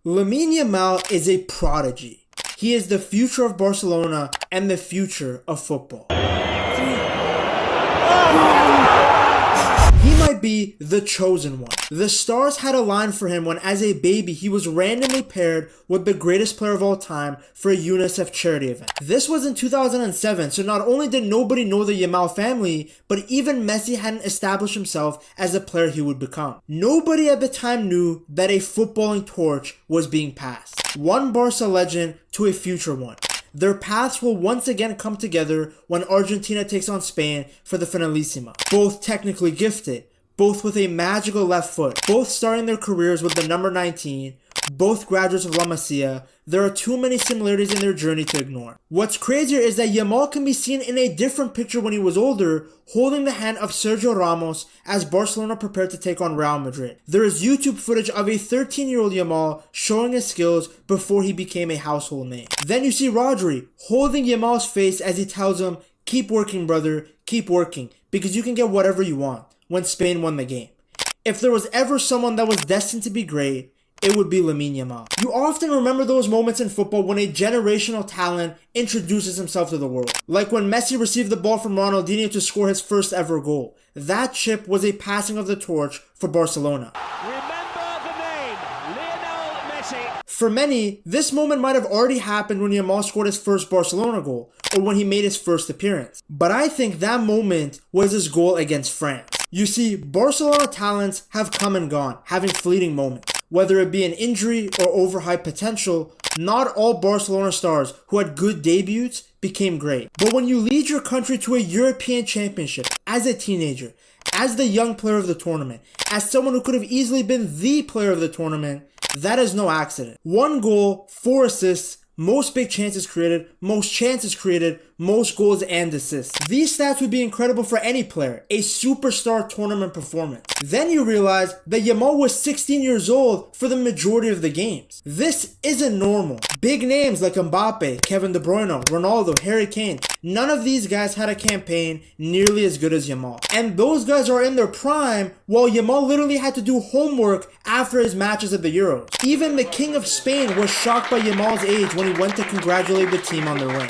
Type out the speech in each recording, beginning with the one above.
Lamine Yamal is a prodigy. He is the future of Barcelona and the future of football. He might be the chosen one. The stars had aligned for him when as a baby he was randomly paired with the greatest player of all time for a UNICEF charity event. This was in 2007, so not only did nobody know the Yamal family, but even Messi hadn't established himself as the player he would become. Nobody at the time knew that a footballing torch was being passed. One Barca legend to a future one. Their paths will once again come together when Argentina takes on Spain for the Finalissima. Both technically gifted, both with a magical left foot, both starting their careers with the number 19, both graduates of La Masia. There are too many similarities in their journey to ignore. What's crazier is that Yamal can be seen in a different picture when he was older, holding the hand of Sergio Ramos as Barcelona prepared to take on Real Madrid. There is YouTube footage of a 13-year-old Yamal showing his skills before he became a household name. Then you see Rodri holding Yamal's face as he tells him, "Keep working, brother, keep working, because you can get whatever you want," when Spain won the game. If there was ever someone that was destined to be great, it would be Lamine Yamal. You often remember those moments in football when a generational talent introduces himself to the world. Like when Messi received the ball from Ronaldinho to score his first ever goal. That chip was a passing of the torch for Barcelona. Remember the name, Lionel Messi. For many, this moment might have already happened when Yamal scored his first Barcelona goal, or when he made his first appearance. But I think that moment was his goal against France. You see, Barcelona talents have come and gone, having fleeting moments. Whether it be an injury or overhyped potential, not all Barcelona stars who had good debuts became great. But when you lead your country to a European championship as a teenager, as the young player of the tournament, as someone who could have easily been the player of the tournament, that is no accident. 1 goal, 4 assists, most big chances created, most goals and assists. These stats would be incredible for any player, a superstar tournament performance. Then you realize that Yamal was 16 years old for the majority of the games. This isn't normal. Big names like Mbappe, Kevin De Bruyne, Ronaldo, Harry Kane, none of these guys had a campaign nearly as good as Yamal. And those guys are in their prime, while Yamal literally had to do homework after his matches at the Euros. Even the King of Spain was shocked by Yamal's age when he went to congratulate the team on their win.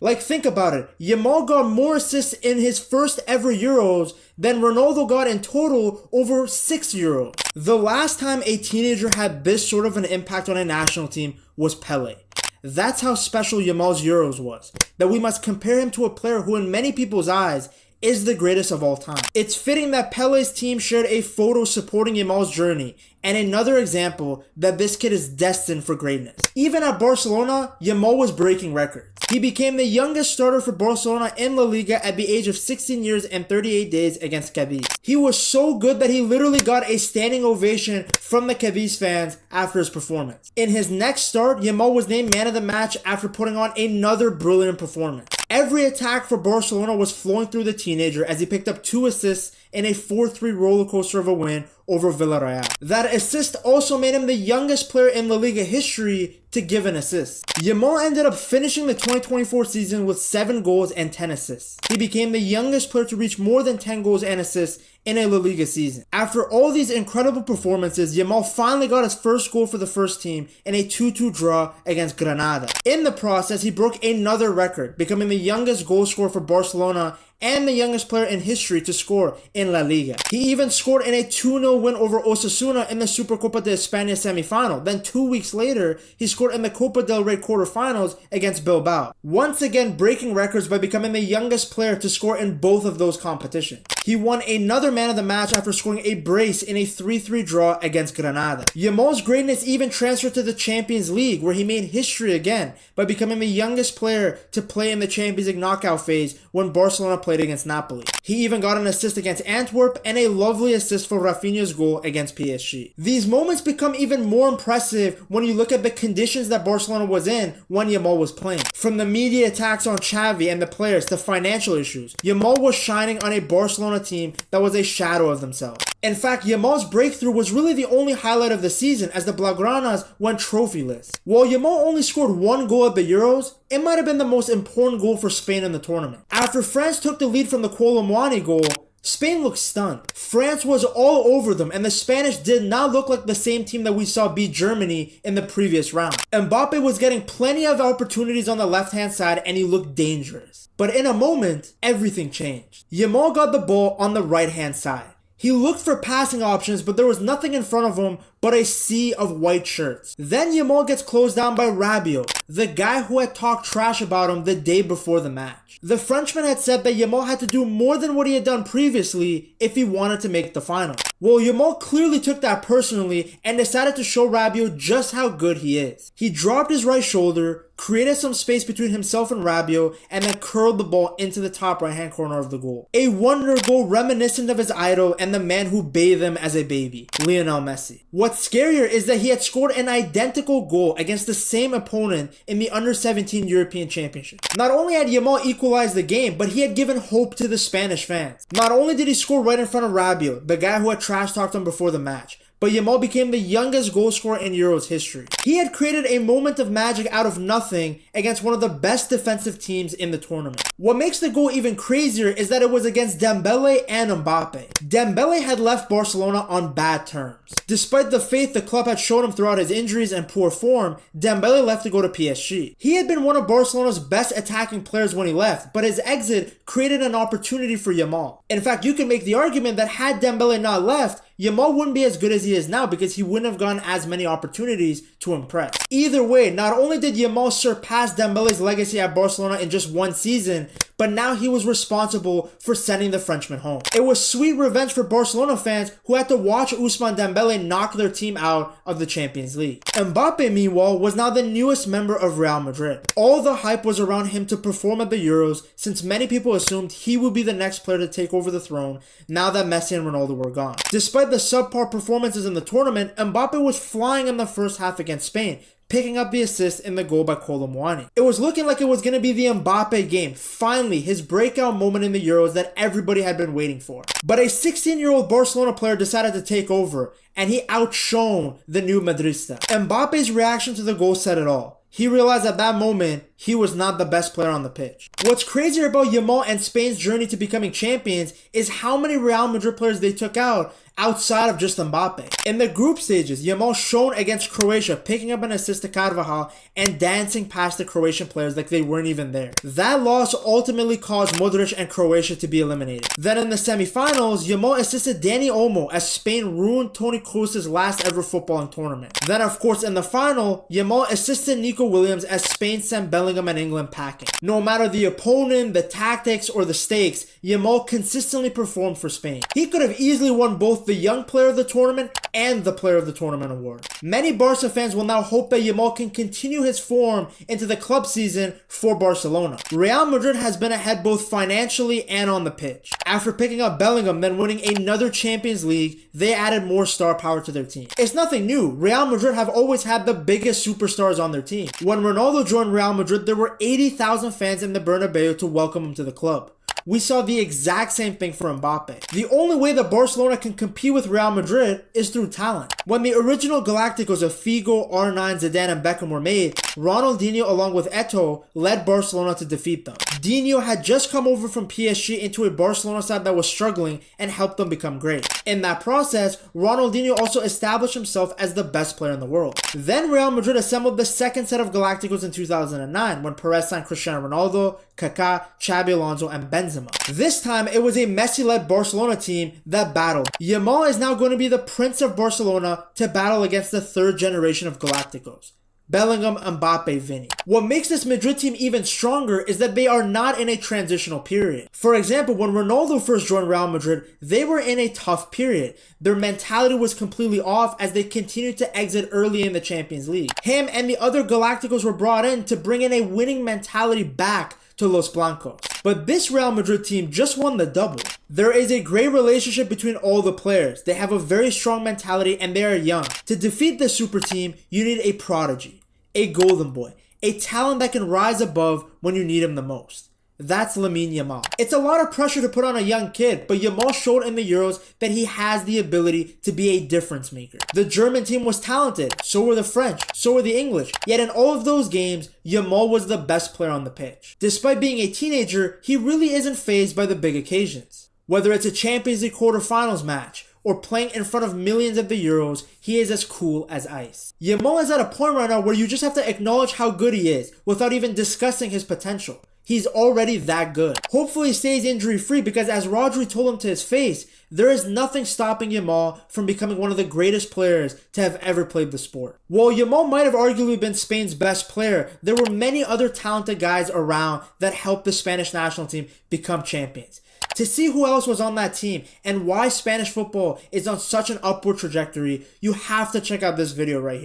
Like, think about it. Yamal got more assists in his first ever Euros than Ronaldo got in total over 6 Euros. The last time a teenager had this sort of an impact on a national team was Pele. That's how special Yamal's Euros was, that we must compare him to a player who in many people's eyes is the greatest of all time. It's fitting that Pele's team shared a photo supporting Yamal's journey, and another example that this kid is destined for greatness. Even at Barcelona, Yamal was breaking records. He became the youngest starter for Barcelona in La Liga at the age of 16 years and 38 days against Cadiz. He was so good that he literally got a standing ovation from the Cadiz fans after his performance. In his next start, Yamal was named man of the match after putting on another brilliant performance. Every attack for Barcelona was flowing through the teenager as he picked up 2 assists in a 4-3 rollercoaster of a win over Villarreal. That assist also made him the youngest player in La Liga history to give an assist. Yamal ended up finishing the 2024 season with 7 goals and 10 assists. He became the youngest player to reach more than 10 goals and assists in a La Liga season. After all these incredible performances, Yamal finally got his first goal for the first team in a 2-2 draw against Granada. In the process, he broke another record, becoming the youngest goal scorer for Barcelona and the youngest player in history to score in La Liga. He even scored in a 2-0 win over Osasuna in the Supercopa de España semifinal. Then 2 weeks later, he scored in the Copa del Rey quarterfinals against Bilbao. Once again breaking records by becoming the youngest player to score in both of those competitions. He won another man of the match after scoring a brace in a 3-3 draw against Granada. Yamal's greatness even transferred to the Champions League, where he made history again by becoming the youngest player to play in the Champions League knockout phase when Barcelona played against Napoli. He even got an assist against Antwerp and a lovely assist for Rafinha's goal against PSG. These moments become even more impressive when you look at the conditions that Barcelona was in when Yamal was playing. From the media attacks on Xavi and the players to financial issues, Yamal was shining on a Barcelona team that was a shadow of themselves. In fact, Yamal's breakthrough was really the only highlight of the season as the Blaugranas went trophyless. While Yamal only scored 1 goal at the Euros, it might have been the most important goal for Spain in the tournament. After France took the lead from the Kolo Muani goal, Spain looked stunned. France was all over them, and the Spanish did not look like the same team that we saw beat Germany in the previous round. Mbappe was getting plenty of opportunities on the left-hand side, and he looked dangerous. But in a moment, everything changed. Yamal got the ball on the right-hand side. He looked for passing options, but there was nothing in front of him but a sea of white shirts. Then Yamal gets closed down by Rabiot, the guy who had talked trash about him the day before the match. The Frenchman had said that Yamal had to do more than what he had done previously if he wanted to make the final. Well, Yamal clearly took that personally and decided to show Rabiot just how good he is. He dropped his right shoulder, created some space between himself and Rabiot, and then curled the ball into the top right-hand corner of the goal. A wonder goal reminiscent of his idol and the man who bathed him as a baby, Lionel Messi. What's scarier is that he had scored an identical goal against the same opponent in the Under-17 European Championship. Not only had Yamal equalized the game, but he had given hope to the Spanish fans. Not only did he score right in front of Rabiot, the guy who had trash-talked him before the match, but Yamal became the youngest goal scorer in Euros history. He had created a moment of magic out of nothing against one of the best defensive teams in the tournament. What makes the goal even crazier is that it was against Dembele and Mbappe. Dembele had left Barcelona on bad terms. Despite the faith the club had shown him throughout his injuries and poor form, Dembele left to go to PSG. He had been one of Barcelona's best attacking players when he left, but his exit created an opportunity for Yamal. In fact, you can make the argument that had Dembele not left, Yamal wouldn't be as good as he is now because he wouldn't have gotten as many opportunities to impress. Either way, not only did Yamal surpass Dembele's legacy at Barcelona in just one season, but now he was responsible for sending the Frenchman home. It was sweet revenge for Barcelona fans who had to watch Ousmane Dembele knock their team out of the Champions League. Mbappe, meanwhile, was now the newest member of Real Madrid. All the hype was around him to perform at the Euros, since many people assumed he would be the next player to take over the throne now that Messi and Ronaldo were gone. Despite the subpar performances in the tournament, Mbappe was flying in the first half against Spain, picking up the assist in the goal by Kolo Muani. It was looking like it was going to be the Mbappe game, finally his breakout moment in the Euros that everybody had been waiting for. But a 16-year-old Barcelona player decided to take over, and he outshone the new Madrista. Mbappe's reaction to the goal said it all. He realized at that moment he was not the best player on the pitch. What's crazier about Yamal and Spain's journey to becoming champions is how many Real Madrid players they took out outside of just Mbappe. In the group stages, Yamal shone against Croatia, picking up an assist to Carvajal and dancing past the Croatian players like they weren't even there. That loss ultimately caused Modric and Croatia to be eliminated. Then in the semifinals, Yamal assisted Dani Olmo as Spain ruined Toni Kroos's last ever footballing tournament. Then of course in the final, Yamal assisted Nico Williams as Spain sent Bellingham and England packing. No matter the opponent, the tactics, or the stakes, Yamal consistently performed for Spain. He could have easily won both the Young Player of the Tournament and the Player of the Tournament award. Many Barca fans will now hope that Yamal can continue his form into the club season for Barcelona. Real Madrid has been ahead both financially and on the pitch. After picking up Bellingham, then winning another Champions League, they added more star power to their team. It's nothing new. Real Madrid have always had the biggest superstars on their team. When Ronaldo joined Real Madrid, there were 80,000 fans in the Bernabeu to welcome him to the club. We saw the exact same thing for Mbappe. The only way that Barcelona can compete with Real Madrid is through talent. When the original Galacticos of Figo, R9, Zidane, and Beckham were made, Ronaldinho along with Eto'o led Barcelona to defeat them. Dino had just come over from PSG into a Barcelona side that was struggling and helped them become great. In that process, Ronaldinho also established himself as the best player in the world. Then Real Madrid assembled the second set of Galacticos in 2009 when Perez signed Cristiano Ronaldo, Kaká, Xabi Alonso, and Benzema. This time, it was a Messi-led Barcelona team that battled. Yamal is now going to be the Prince of Barcelona to battle against the third generation of Galacticos. Bellingham, Mbappe, Vini. What makes this Madrid team even stronger is that they are not in a transitional period. For example, when Ronaldo first joined Real Madrid, they were in a tough period. Their mentality was completely off as they continued to exit early in the Champions League. Him and the other Galacticos were brought in to bring in a winning mentality back to Los Blancos. But this Real Madrid team just won the double. There is a great relationship between all the players. They have a very strong mentality and they are young. To defeat the super team, you need a prodigy, a golden boy, a talent that can rise above when you need him the most. That's Lamine Yamal. It's a lot of pressure to put on a young kid, but Yamal showed in the Euros that he has the ability to be a difference maker. The German team was talented, so were the French, so were the English. Yet in all of those games, Yamal was the best player on the pitch. Despite being a teenager, he really isn't fazed by the big occasions. Whether it's a Champions League quarterfinals match or playing in front of millions at the Euros, he is as cool as ice. Yamal is at a point right now where you just have to acknowledge how good he is without even discussing his potential. He's already that good. Hopefully he stays injury free because as Rodri told him to his face, there is nothing stopping Yamal from becoming one of the greatest players to have ever played the sport. While Yamal might have arguably been Spain's best player, there were many other talented guys around that helped the Spanish national team become champions. To see who else was on that team and why Spanish football is on such an upward trajectory, you have to check out this video right here.